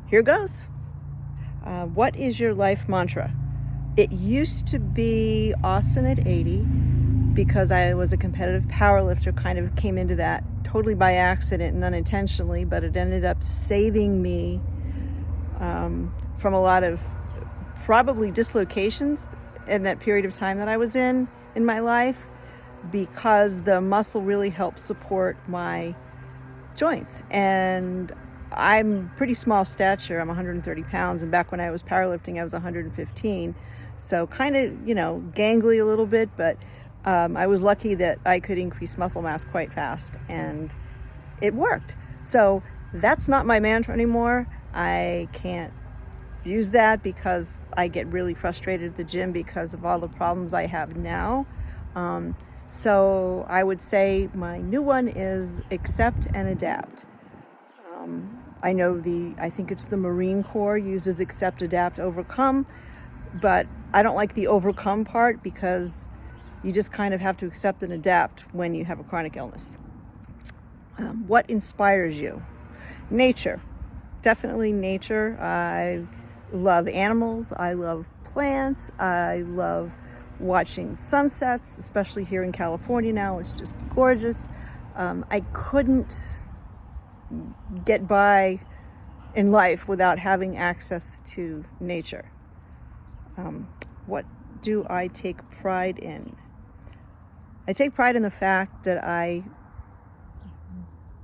Here goes. What is your life mantra? It used to be awesome at 80 because I was a competitive powerlifter, kind of came into that totally by accident and unintentionally, but it ended up saving me from a lot of probably dislocations in that period of time that I was in my life, because the muscle really helped support my joints. And I'm pretty small stature. I'm 130 pounds. And back when I was powerlifting, I was 115. So kind of, gangly a little bit, but I was lucky that I could increase muscle mass quite fast, and it worked. So that's not my mantra anymore. I can't use that because I get really frustrated at the gym because of all the problems I have now. So I would say my new one is accept and adapt. I think it's the Marine Corps uses accept, adapt, overcome, but I don't like the overcome part because you just kind of have to accept and adapt when you have a chronic illness. What inspires you? Nature. Definitely nature. I love animals. I love plants. I love watching sunsets, especially here in California now. It's just gorgeous. I couldn't get by in life without having access to nature. What do I take pride in? I take pride in the fact that I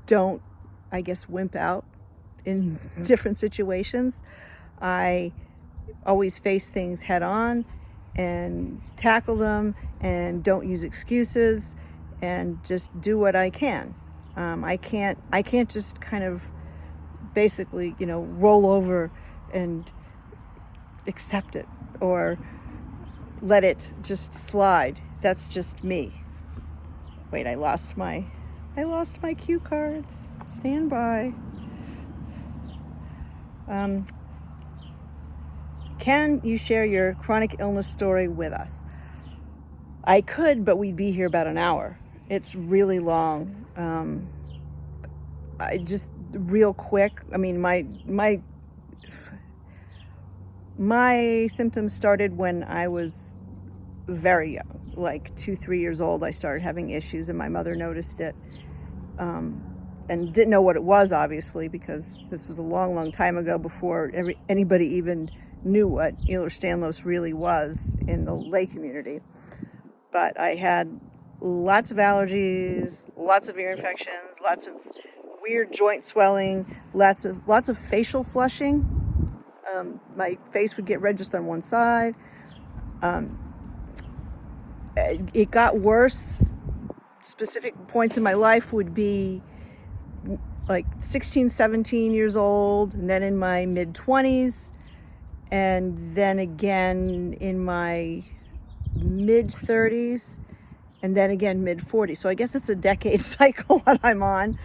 don't, wimp out in different situations. I always face things head on and tackle them and don't use excuses and just do what I can. I can't just kind of basically, roll over and accept it or let it just slide. That's just me. Wait, I lost my cue cards. Stand by. Can you share your chronic illness story with us? I could, but we'd be here about an hour. It's really long. I just real quick. I mean, my symptoms started when I was very young, like 2-3 years old. I started having issues, and my mother noticed it, and didn't know what it was, obviously, because this was a long, long time ago before anybody even knew what Ehlers-Danlos really was in the lay community. But I had lots of allergies, lots of ear infections, lots of weird joint swelling, lots of facial flushing. My face would get red just on one side. It got worse. Specific points in my life would be like 16, 17 years old, and then in my mid-20s, and then again in my mid-30s, and then again mid-40s. So I guess it's a decade cycle that I'm on.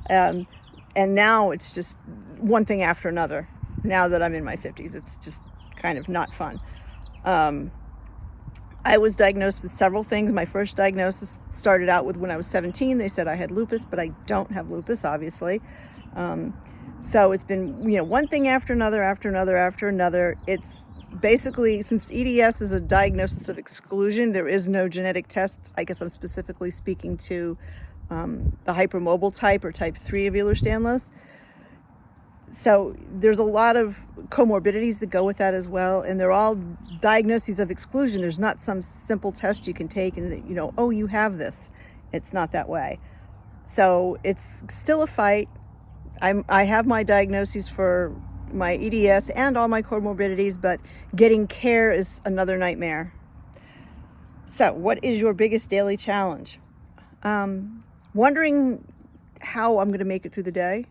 And now it's just one thing after another. Now that I'm in my 50s, it's just kind of not fun. I was diagnosed with several things. My first diagnosis started out with when I was 17. They said I had lupus, but I don't have lupus, obviously. So it's been, one thing after another, after another, after another. It's basically, since EDS is a diagnosis of exclusion, there is no genetic test. I guess I'm specifically speaking to the hypermobile type or type 3 of Ehlers-Danlos. So there's a lot of comorbidities that go with that as well, and they're all diagnoses of exclusion. There's not some simple test you can take and, you have this. It's not that way. So it's still a fight. I have my diagnoses for my EDS and all my comorbidities, but getting care is another nightmare. So what is your biggest daily challenge? Wondering how I'm going to make it through the day.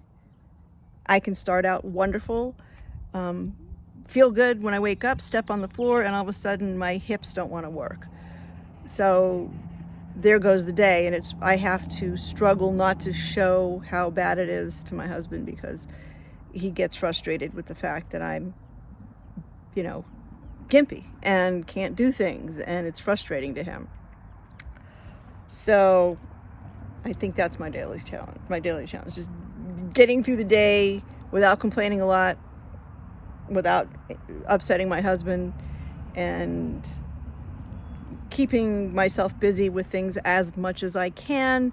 I can start out wonderful, feel good when I wake up, step on the floor, and all of a sudden my hips don't want to work. So there goes the day, and I have to struggle not to show how bad it is to my husband, because he gets frustrated with the fact that I'm, gimpy and can't do things, and it's frustrating to him. So I think that's my daily challenge. Just getting through the day without complaining a lot, without upsetting my husband, and keeping myself busy with things as much as I can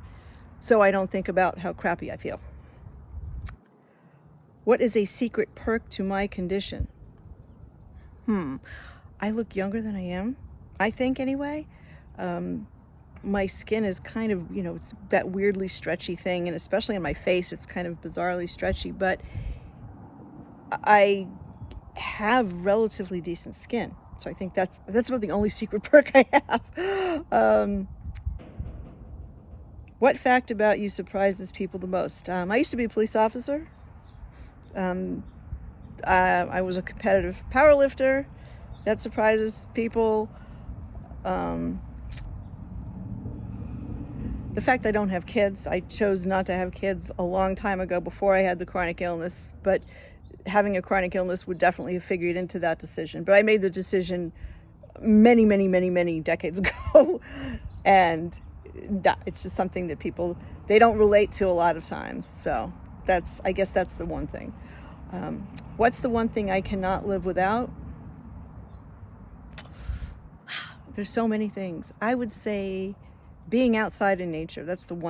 so I don't think about how crappy I feel. What is a secret perk to my condition? I look younger than I am, I think anyway. My skin is kind of, it's that weirdly stretchy thing, and especially on my face, it's kind of bizarrely stretchy, but I have relatively decent skin. So I think that's about the only secret perk I have. What fact about you surprises people the most? I used to be a police officer. I was a competitive powerlifter. That surprises people. The fact I don't have kids. I chose not to have kids a long time ago before I had the chronic illness, but having a chronic illness would definitely have figured into that decision. But I made the decision many, many, many, many decades ago. And it's just something that people, they don't relate to a lot of times. So I guess that's the one thing. What's the one thing I cannot live without? There's so many things. I would say being outside in nature. That's the one.